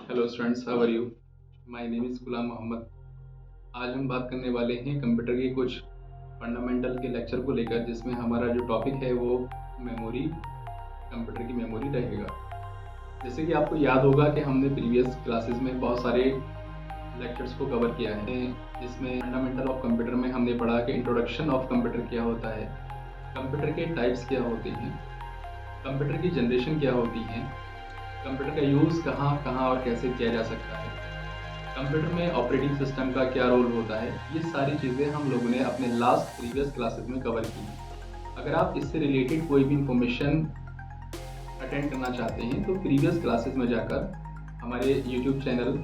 Hello students, how are you? My name is Ghulam Mohammad. आज हम बात करने वाले हैं कंप्यूटर के कुछ फंडामेंटल के लेक्चर को लेकर, जिसमें हमारा जो टॉपिक है वो मेमोरी, कंप्यूटर की मेमोरी रहेगा। जैसे कि आपको याद होगा कि हमने प्रीवियस क्लासेस में बहुत सारे लेक्चर्स को कवर किया है, जिसमें फंडामेंटल ऑफ कंप्यूटर में हमने पढ़ा कि इंट्रोडक्शन ऑफ कंप्यूटर क्या होता है, कंप्यूटर के टाइप्स क्या होते हैं, कंप्यूटर की जनरेशन क्या होती है, कंप्यूटर का यूज़ कहाँ कहाँ और कैसे किया जा सकता है, कंप्यूटर में ऑपरेटिंग सिस्टम का क्या रोल होता है। ये सारी चीज़ें हम लोगों ने अपने लास्ट प्रीवियस क्लासेस में कवर की हैं। अगर आप इससे रिलेटेड कोई भी इंफॉर्मेशन अटेंड करना चाहते हैं तो प्रीवियस क्लासेस में जाकर, हमारे यूट्यूब चैनल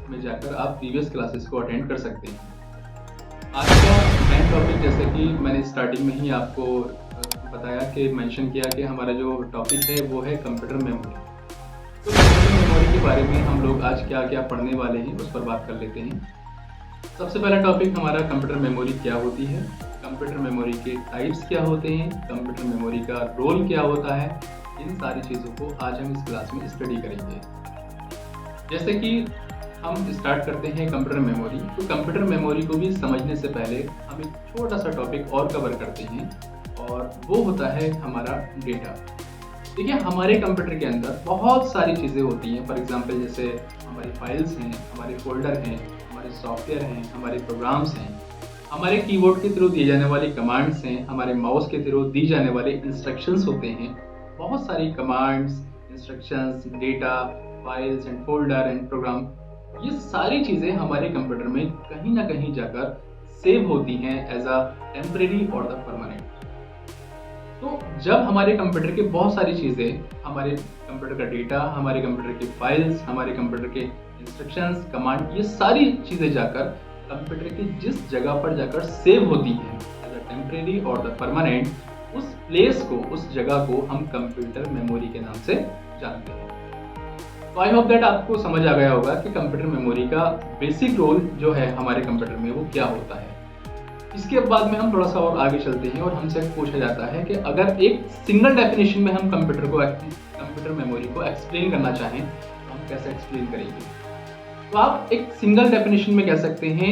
में जाकर आप प्रीवियस क्लासेस को अटेंड कर सकते हैं। आज का मेन टॉपिक, जैसे कि मैंने स्टार्टिंग में ही आपको बताया कि मेंशन किया कि हमारा जो टॉपिक है वो है कंप्यूटर मेमोरी। तो कंप्यूटर मेमोरी के बारे में हम लोग आज क्या क्या पढ़ने वाले हैं उस पर बात कर लेते हैं। सबसे पहला टॉपिक हमारा कंप्यूटर मेमोरी क्या होती है, कंप्यूटर मेमोरी के टाइप्स क्या होते हैं, कंप्यूटर मेमोरी का रोल क्या होता है। इन सारी चीज़ों को आज हम इस क्लास में स्टडी करेंगे। जैसे कि हम स्टार्ट करते हैं कंप्यूटर मेमोरी, तो कंप्यूटर मेमोरी को भी समझने से पहले हम एक छोटा सा टॉपिक और कवर करते हैं, और वो होता है हमारा डेटा। देखिए, हमारे कंप्यूटर के अंदर बहुत सारी चीज़ें होती हैं। फॉर एग्जांपल, जैसे हमारी फाइल्स हैं, हमारे फोल्डर हैं, हमारे सॉफ्टवेयर हैं, हमारे प्रोग्राम्स हैं, हमारे कीबोर्ड के थ्रू दी जाने वाली कमांड्स हैं, हमारे माउस के थ्रू दी जाने वाले इंस्ट्रक्शंस होते हैं। बहुत सारी commands, instructions, data, files and folder and program, ये सारी चीज़ें हमारे कंप्यूटर में कहीं ना कहीं जाकर सेव होती हैं एज अ टेम्परेरी और द परमानेंट। तो जब हमारे कंप्यूटर की बहुत सारी चीज़ें, हमारे कंप्यूटर का डेटा, हमारे कंप्यूटर की फाइल्स, हमारे कंप्यूटर के इंस्ट्रक्शंस, कमांड, ये सारी चीज़ें जाकर कंप्यूटर की जिस जगह पर जाकर सेव होती हैं एज अ टेम्परेरी और द परमानेंट, उस प्लेस को, उस जगह को हम कंप्यूटर मेमोरी के नाम से जानते हैं। तो आई होप दैट आपको समझ आ गया होगा कि कंप्यूटर मेमोरी का बेसिक रोल जो है हमारे कंप्यूटर में वो क्या होता है। इसके बाद में हम थोड़ा सा और आगे चलते हैं और हमसे पूछा जाता है कि अगर एक सिंगल डेफिनेशन में हम कंप्यूटर मेमोरी को एक्सप्लेन करना चाहें तो हम कैसे एक्सप्लेन करेंगे। तो आप एक सिंगल डेफिनेशन में कह सकते हैं,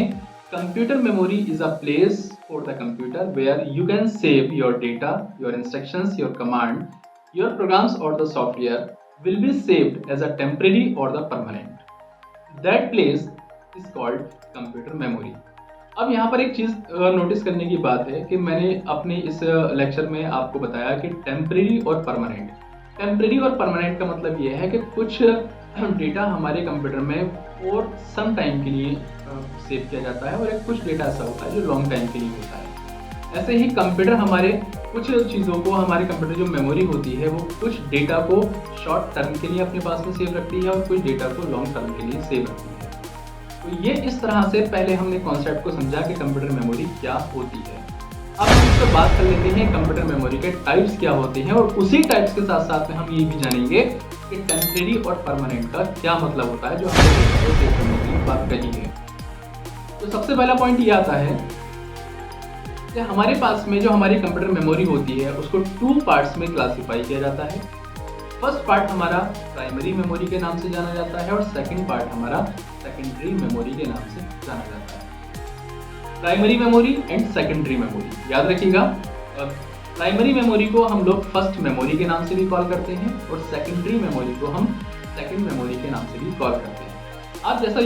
computer memory is a place for the computer where you can save your data, your instructions, your command, your programs और the software will be saved as a temporary or the permanent. That place is called computer memory. अब यहाँ पर एक चीज़ notice करने की बात है कि मैंने अपने इस लेक्चर में आपको बताया कि टेम्परेरी और परमानेंट। टेम्परेरी और परमानेंट का मतलब ये है कि कुछ डेटा हमारे कंप्यूटर में फॉर सम टाइम के लिए सेव किया जाता है, और एक कुछ डेटा ऐसा होता है जो लॉन्ग टाइम के लिए होता है। ऐसे ही कंप्यूटर हमारे कुछ चीज़ों को, हमारे कंप्यूटर जो मेमोरी होती है वो कुछ डेटा को शॉर्ट टर्म के लिए अपने पास में सेव रखती है और कुछ डेटा को लॉन्ग टर्म के लिए सेव रखती है। तो ये इस तरह से पहले हमने कॉन्सेप्ट को समझा कि कंप्यूटर मेमोरी क्या होती है। अब हम इस पर बात कर लेते हैं कंप्यूटर मेमोरी के टाइप्स क्या होते हैं, और उसी टाइप्स के साथ साथ में हम ये भी जानेंगे कि टेम्परेरी और परमानेंट का क्या मतलब होता है, जो हमने डेटा को सेव करने की बात कही है। तो सबसे पहला पॉइंट ये आता है कि हमारे पास में जो हमारी कंप्यूटर मेमोरी होती है उसको टू पार्ट्स में क्लासिफाई किया जाता है। फर्स्ट पार्ट हमारा प्राइमरी मेमोरी के नाम से जाना जाता है, और सेकंड पार्ट हमारा सेकेंडरी मेमोरी के नाम से जाना जाता है। Primary memory and secondary memory याद रखिएगा। प्राइमरी मेमोरी को हम लोग फर्स्ट मेमोरी के नाम से भी कॉल करते हैं, और सेकेंडरी मेमोरी को हम सेकेंड मेमोरी के नाम से भी कॉल करते हैं। आप जैसा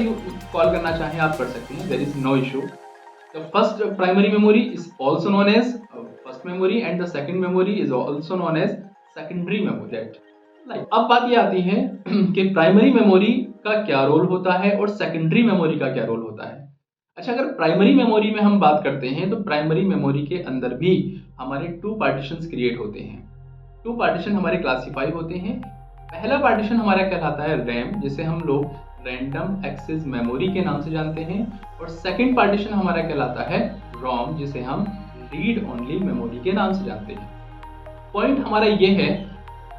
कॉल करना चाहें आप कर सकते हैं, there is no issue. The first primary memory is also known as first memory, and the second memory is also known as secondary memory. Right? अब बात ये आती है कि प्राइमरी मेमोरी का क्या रोल होता है और सेकेंडरी मेमोरी का क्या रोल होता है। अच्छा, अगर प्राइमरी मेमोरी में हम बात करते हैं तो प्राइमरी मेमोरी के अंदर भी हमारे टू पार्टीशंस क्रिएट होते हैं। टू पार्टीशन हमारे क्लासीफाई होते हैं। पहला पार्टीशन हमारा कहलाता है रैम, जिसे हम लोग रैंडम एक्सेस मेमोरी के नाम से जानते हैं, और सेकंड पार्टीशन हमारा कहलाता है रोम, जिसे हम रीड ओनली मेमोरी के नाम से जानते हैं। पॉइंट हमारा ये है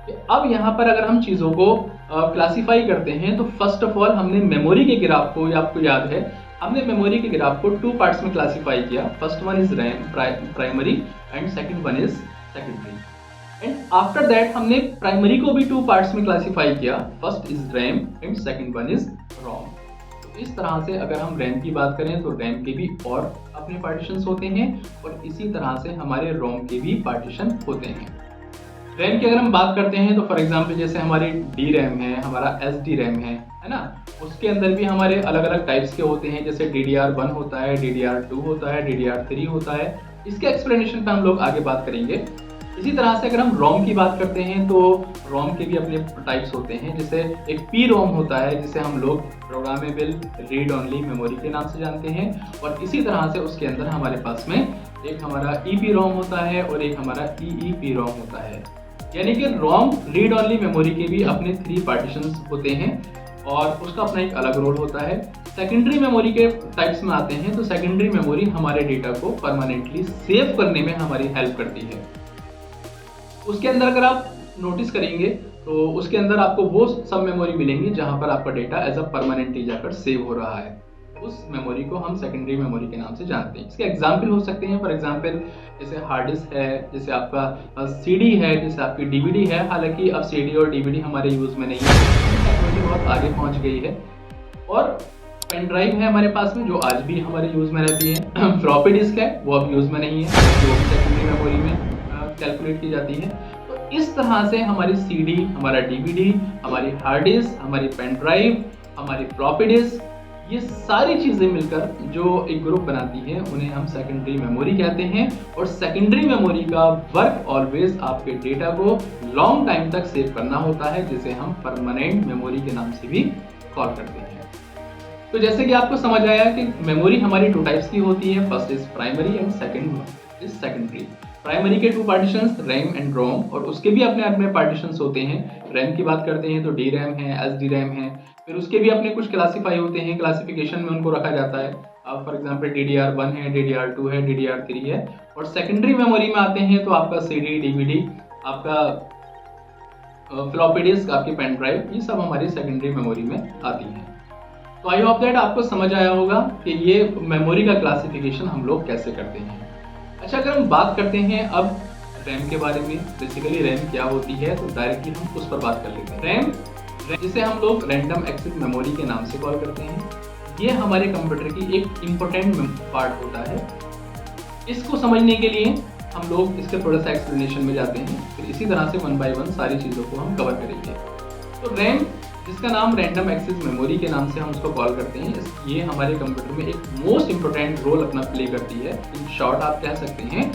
कि अब यहाँ पर अगर हम चीज़ों को क्लासिफाई करते हैं तो फर्स्ट ऑफ ऑल हमने मेमोरी के ग्राफ को, आपको याद है, हमने मेमोरी के ग्राफ को टू पार्ट्स में क्लासिफाई किया। First one is RAM primary and second one is secondary. And after that हमने प्राइमरी को भी 2 पार्ट्स में क्लासीफाई किया, first is RAM and second one is ROM. तो इस तरह से अगर हम रैम की बात करें तो रैम के भी और अपने पार्टीशंस होते हैं और इसी तरह से हमारे रोम के भी पार्टीशन होते हैं। रैम की अगर हम बात करते हैं तो फॉर एग्जांपल जैसे हमारी डी रैम है, हमारा एस डी रैम है ना, उसके अंदर भी हमारे अलग अलग टाइप्स के होते हैं, जैसे DDR1 होता है, DDR2 होता है, DDR3 होता है। इसके एक्सप्लेनेशन पे हम लोग आगे बात करेंगे। इसी तरह से अगर हम रोम की बात करते हैं तो रोम के भी अपने टाइप्स होते हैं, जैसे एक पी रोम होता है जिसे हम लोग प्रोग्रामेबल रीड ओनली मेमोरी के नाम से जानते हैं, और इसी तरह से उसके अंदर हमारे पास में एक हमारा ईपी रोम होता है और एक हमारा ईईपी रोम होता है। यानी कि रोम रीड ओनली मेमोरी के भी अपने 3 पार्टीशंस होते हैं और उसका अपना एक अलग रोल होता है। सेकेंडरी मेमोरी के टाइप्स में आते हैं तो सेकेंडरी मेमोरी हमारे डेटा को परमानेंटली सेव करने में हमारी हेल्प करती है। उसके अंदर अगर आप नोटिस करेंगे तो उसके अंदर आपको वो सब मेमोरी मिलेंगी जहां पर आपका डेटा एज अ परमानेंटली जाकर सेव हो रहा है। उस मेमोरी को हम सेकेंडरी मेमोरी के नाम से जानते हैं। इसके एग्जाम्पल हो सकते हैं, फॉर एग्जाम्पल जैसे हार्ड डिस्क है, जैसे आपका सीडी है, जैसे आपकी डीवीडी है। हालांकि अब सीडी और डीवीडी हमारे यूज में नहीं है, टेक्नोलॉजी बहुत आगे पहुंच गई है। और पेन ड्राइव है हमारे पास में जो आज भी हमारे यूज में रहती है। फ्लॉपी डिस्क है वो अब यूज में नहीं है, जो सेकेंडरी मेमोरी में कैलकुलेट की जाती है। तो इस तरह से हमारी सीडी, हमारा डीवीडी, हमारी हार्ड डिस्क, हमारी पेन ड्राइव, हमारी फ्लॉपी डिस्क, ये सारी चीजें मिलकर जो एक ग्रुप बनाती है उन्हें हम सेकेंडरी मेमोरी कहते हैं। और सेकेंडरी मेमोरी का वर्क ऑलवेज आपके डेटा को लॉन्ग टाइम तक सेव करना होता है, जिसे हम परमानेंट मेमोरी के नाम से भी कॉल करते हैं। तो जैसे कि आपको समझ आया कि मेमोरी हमारी 2 टाइप्स की होती है, first is primary and second is secondary. Primary के 2 पार्टीशंस रैम एंड रोम, और उसके भी अपने अपने पार्टीशंस होते हैं। रैम की बात करते हैं तो डी रैम है, एस डी रैम है, फिर उसके भी अपने कुछ क्लासीफाई होते हैं, क्लासिफिकेशन में उनको रखा जाता है। अब फॉर एग्जांपल DDR1 है, DDR2 है, DDR3 है। और सेकेंडरी मेमोरी में आते हैं तो आपका CD, DVD, आपका फ्लॉपी डिस्क, आपकी पेन ड्राइव, ये सब हमारी सेकेंडरी मेमोरी में आती हैं। तो आई होप दैट आपको समझ आया होगा कि ये मेमोरी का क्लासिफिकेशन हम लोग कैसे करते हैं। अच्छा, अगर हम बात करते हैं अब रैम के बारे में, बेसिकली रैम क्या होती है, तो डायरेक्टली हम उस पर बात कर लेते हैं। रैम जिसे हम लोग रैंडम एक्सेस मेमोरी के नाम से कॉल करते हैं, ये हमारे कंप्यूटर की एक इम्पोर्टेंट पार्ट होता है। इसको समझने के लिए हम लोग इसके थोड़ा सा एक्सप्लेनेशन में जाते हैं, फिर इसी तरह से 1 बाय 1 सारी चीज़ों को हम कवर करेंगे। तो रैम, जिसका नाम रैंडम एक्सेस मेमोरी के नाम से हम उसको कॉल करते हैं, ये हमारे कंप्यूटर में एक मोस्ट इंपॉर्टेंट रोल अपना प्ले करती है। इन शॉर्ट आप कह सकते हैं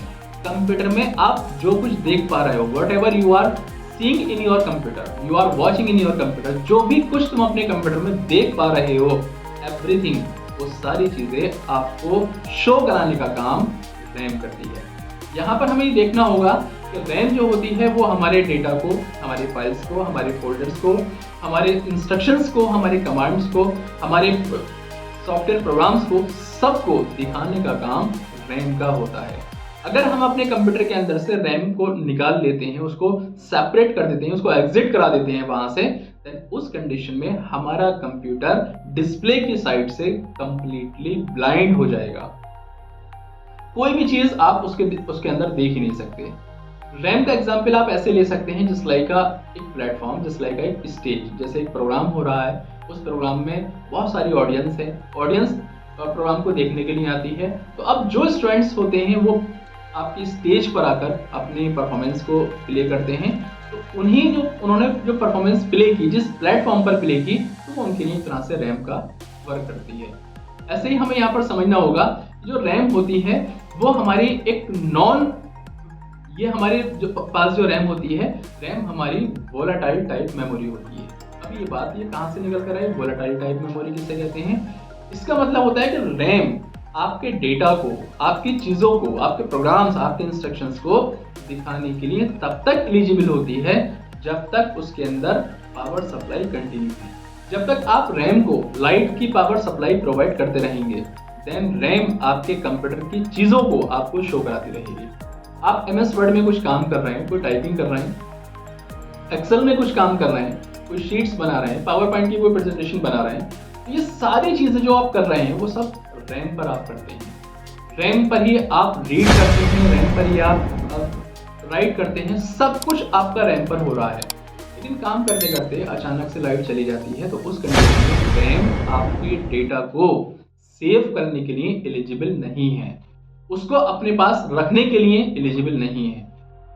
कंप्यूटर में आप जो कुछ देख पा रहे हो, whatever you are seeing in your computer, you are watching in your computer, जो भी कुछ तुम अपने कंप्यूटर में देख पा रहे हो, एवरीथिंग, वो सारी चीजें आपको शो कराने का काम रैम करती है। यहाँ पर हमें देखना होगा कि रैम जो होती है वो हमारे डेटा को, हमारे फाइल्स को, हमारे फोल्डर्स को, हमारे इंस्ट्रक्शंस को, हमारे कमांड्स को, हमारे सॉफ्टवेयर प्रोग्राम्स को, सबको दिखाने का काम रैम का होता है। अगर हम अपने कंप्यूटर के अंदर से रैम को निकाल लेते हैं, उसको सेपरेट कर देते हैं, उसको एग्जिट करा देते हैं वहां से, देन उस कंडीशन में हमारा कंप्यूटर डिस्प्ले की साइड से कंप्लीटली ब्लाइंड हो जाएगा। कोई भी चीज आप उसके अंदर देख ही नहीं सकते। रैम का एग्जाम्पल आप ऐसे ले सकते हैं, जिस लाइक का एक प्लेटफॉर्म, जिस लाइक का एक स्टेज, जैसे एक प्रोग्राम हो रहा है, उस प्रोग्राम में बहुत सारी ऑडियंस है, ऑडियंस प्रोग्राम को देखने के लिए आती है। तो अब जो स्टूडेंट्स होते हैं वो आपकी स्टेज पर आकर अपनी परफॉर्मेंस को प्ले करते हैं, तो उन्होंने जो परफॉर्मेंस प्ले की, जिस प्लेटफॉर्म पर प्ले की, तो वो उनके लिए एक तरह से रैम का वर्क करती है। ऐसे ही हमें यहाँ पर समझना होगा, जो रैम होती है वो हमारी एक ये हमारे जो पास जो रैम होती है, रैम हमारी वोलेटाइल टाइप मेमोरी होती है। अब ये बात कहाँ से निकल कर आई, वोलेटाइल टाइप मेमोरी किसे कहते हैं? इसका मतलब होता है कि रैम आपके डेटा को, आपकी चीज़ों को, आपके प्रोग्राम्स, आपके इंस्ट्रक्शंस को दिखाने के लिए तब तक एलिजिबल होती है जब तक उसके अंदर पावर सप्लाई कंटिन्यू है। जब तक आप रैम को लाइट की पावर सप्लाई प्रोवाइड करते रहेंगे, देन रैम आपके कंप्यूटर की चीज़ों को आपको शो कराती रहेगी। आप MS वर्ड में कुछ काम कर रहे हैं, कोई टाइपिंग कर रहे हैं, एक्सेल में कुछ काम कर रहे हैं, कोई शीट्स बना रहे हैं, पावर पॉइंट की कोई प्रेजेंटेशन बना रहे हैं, तो ये सारी चीज़ें जो आप कर रहे हैं वो सब रैम पर आप करते हैं। रैम पर ही आप रीड करते हैं, रैम पर ही आप राइट करते हैं, सब कुछ आपका रैम पर हो रहा है, लेकिन काम करते करते अचानक से लाइट चली जाती है, तो उस कंडीशन में रैम आपके डेटा को सेव करने के लिए एलिजिबल नहीं है, उसको अपने पास रखने के लिए एलिजिबल नहीं है।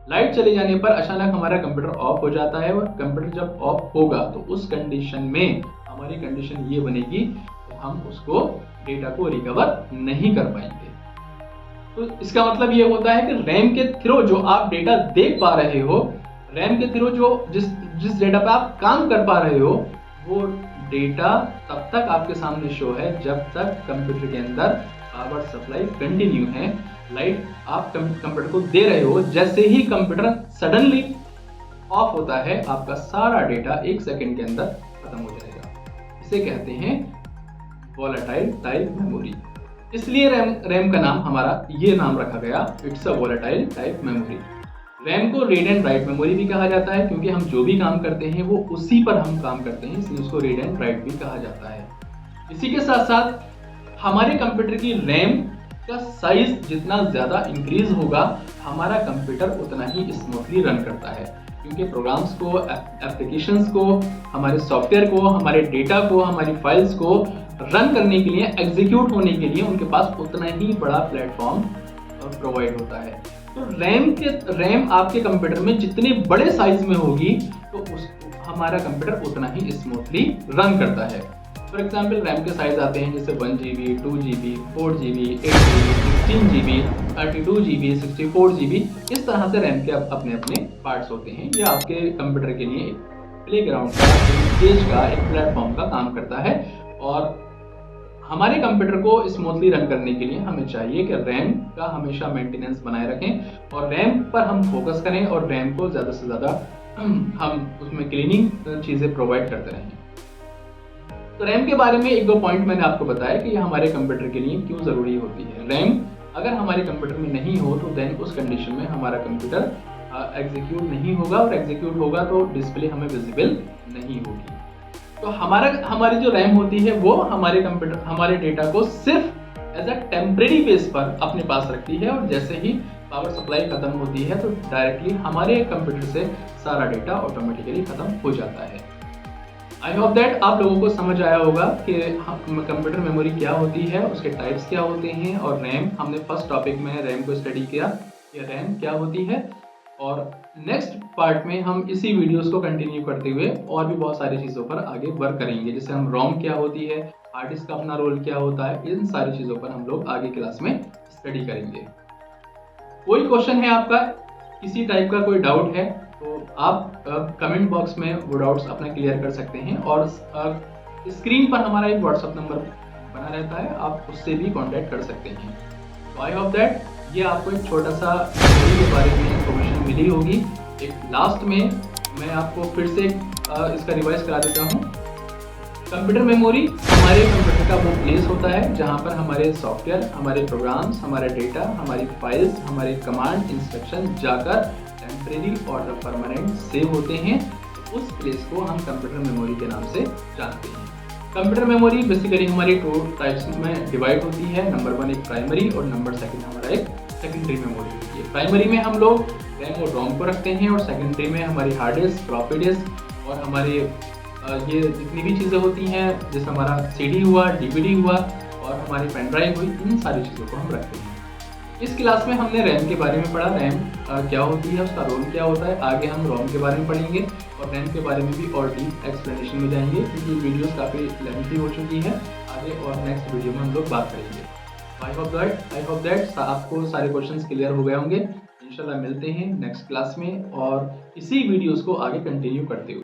लाइट चले जाने पर अचानक हमारा कंप्यूटर ऑफ हो जाता है, और कंप्यूटर जब ऑफ होगा तो उस कंडीशन में हमारी कंडीशन ये बनेगी कि हम उसको डेटा को रिकवर नहीं कर पाएंगे। तो इसका मतलब ये होता है कि रैम के थ्रू जो आप डेटा देख पा रहे हो, रैम के थ्रू जो जिस डेटा पे आप काम कर पा रहे हो, वो डेटा तब तक आपके सामने शो है जब तक कंप्यूटर के अंदर पावर सप्लाई कंटिन्यू है, लाइट आप कंप्यूटर को दे रहे हो। जैसे ही कंप्यूटर सडनली ऑफ होता है, आपका सारा डेटा 1 सेकंड के अंदर खत्म हो जाएगा। इसे कहते हैं वोलेटाइल टाइप मेमोरी। इसलिए रैम का नाम हमारा ये नाम रखा गया, it's a volatile type memory. RAM को रीड एंड राइट मेमोरी भी कहा जाता है, क्योंकि हम जो भी काम करते हैं वो उसी पर हम काम करते हैं, इसलिए उसको रीड एंड राइट भी कहा जाता है। इसी के साथ साथ हमारे कंप्यूटर की रैम का साइज जितना ज़्यादा इंक्रीज होगा, हमारा कंप्यूटर उतना ही स्मूथली रन करता है, क्योंकि प्रोग्राम्स को, एप्लीकेशंस को, हमारे सॉफ्टवेयर को, हमारे डेटा को, हमारी फाइल्स को रन करने के लिए, एग्जीक्यूट होने के लिए उनके पास उतना ही बड़ा प्लेटफॉर्म प्रोवाइड होता है। तो रैम आपके कंप्यूटर में जितने बड़े साइज में होगी, तो हमारा कंप्यूटर उतना ही स्मूथली रन करता है। फॉर एग्जाम्पल रैम के साइज आते हैं जैसे 1 GB, 2 GB, 4 GB, 8 GB, 16 GB, 32 GB, 64 GB। इस तरह से रैम के अपने अपने पार्ट्स होते हैं। ये आपके कंप्यूटर के लिए एक प्लेग्राउंड का, एक स्टेज का, एक प्लेटफॉर्म का काम करता है। और हमारे कंप्यूटर को स्मूथली रन करने के लिए हमें चाहिए कि रैम का हमेशा मेंटेनेंस बनाए रखें, और रैम पर हम फोकस करें, और रैम को ज़्यादा से ज़्यादा हम उसमें क्लीनिंग चीज़ें प्रोवाइड करते रहें। तो रैम के बारे में 1-2 पॉइंट मैंने आपको बताया कि ये हमारे कंप्यूटर के लिए क्यों ज़रूरी होती है। रैम अगर हमारे कंप्यूटर में नहीं हो तो देन उस कंडीशन में हमारा कंप्यूटर एग्जीक्यूट नहीं होगा, और एग्जीक्यूट होगा तो डिस्प्ले हमें विजिबल नहीं होगी। तो हमारी जो रैम होती है वो हमारे कंप्यूटर, हमारे डेटा को सिर्फ एज अ टेम्परेरी बेस पर अपने पास रखती है, और जैसे ही पावर सप्लाई खत्म होती है तो डायरेक्टली हमारे कंप्यूटर से सारा डेटा ऑटोमेटिकली खत्म हो जाता है। आई होप दैट आप लोगों को समझ आया होगा कि कंप्यूटर मेमोरी क्या होती है, उसके टाइप्स क्या होते हैं, और रैम, हमने फर्स्ट टॉपिक में रैम को स्टडी किया कि रैम क्या होती है। और नेक्स्ट पार्ट में हम इसी वीडियोस को कंटिन्यू करते हुए और भी बहुत सारी चीज़ों पर आगे वर्क करेंगे, जैसे हम रोम क्या होती है, हार्ड डिस्क का अपना रोल क्या होता है, इन सारी चीज़ों पर हम लोग आगे क्लास में स्टडी करेंगे। कोई क्वेश्चन है आपका, किसी टाइप का कोई डाउट है, तो आप कमेंट बॉक्स में वो डाउट्स अपना क्लियर कर सकते हैं, और स्क्रीन पर हमारा एक व्हाट्सएप नंबर बना रहता है, आप उससे भी कांटेक्ट कर सकते हैं। तो आई होप दैट ये आपको एक छोटा सा मेमोरी के बारे में इंफॉर्मेशन मिली होगी। एक लास्ट में मैं आपको फिर से इसका रिवाइज करा देता हूँ। कंप्यूटर मेमोरी हमारे कंप्यूटर का वो प्लेस होता है जहाँ पर हमारे सॉफ्टवेयर, हमारे प्रोग्राम्स, हमारे डेटा, हमारी फाइल्स, हमारे कमांड, इंस्ट्रक्शन जाकर टेम्परेरी और परमानेंट सेव होते हैं। उस प्लेस को हम कंप्यूटर मेमोरी के नाम से जानते हैं। कंप्यूटर मेमोरी बेसिकली हमारी 2 टाइप्स में डिवाइड होती है। नंबर 1 एक प्राइमरी, और नंबर 2 हमारा एक सेकेंडरी मेमोरी होती है। प्राइमरी में हम लोग रैम और रोम को रखते हैं, और सेकेंडरी में हमारी हार्ड डिस्क, फ्लॉपी डिस्क और हमारे ये जितनी भी चीज़ें होती हैं, जैसे हमारा CD हुआ, DVD हुआ और हमारी पेन ड्राइव हुई, इन सारी चीज़ों को हम रखते हैं। इस क्लास में हमने रैम के बारे में पढ़ा, रैम क्या होती है, उसका रोल क्या होता है। आगे हम रोम के बारे में पढ़ेंगे और रैम के बारे में भी और डीप एक्सप्लेनेशन में जाएंगे, क्योंकि वीडियोस काफ़ी लेंथी हो चुकी है। आगे और नेक्स्ट वीडियो में हम लोग बात करेंगे। आई होप दैट आपको सारे क्वेश्चंस क्लियर हो गए होंगे। इंशाल्लाह मिलते हैं नेक्स्ट क्लास में, और इसी वीडियोस को आगे कंटिन्यू करते हुए।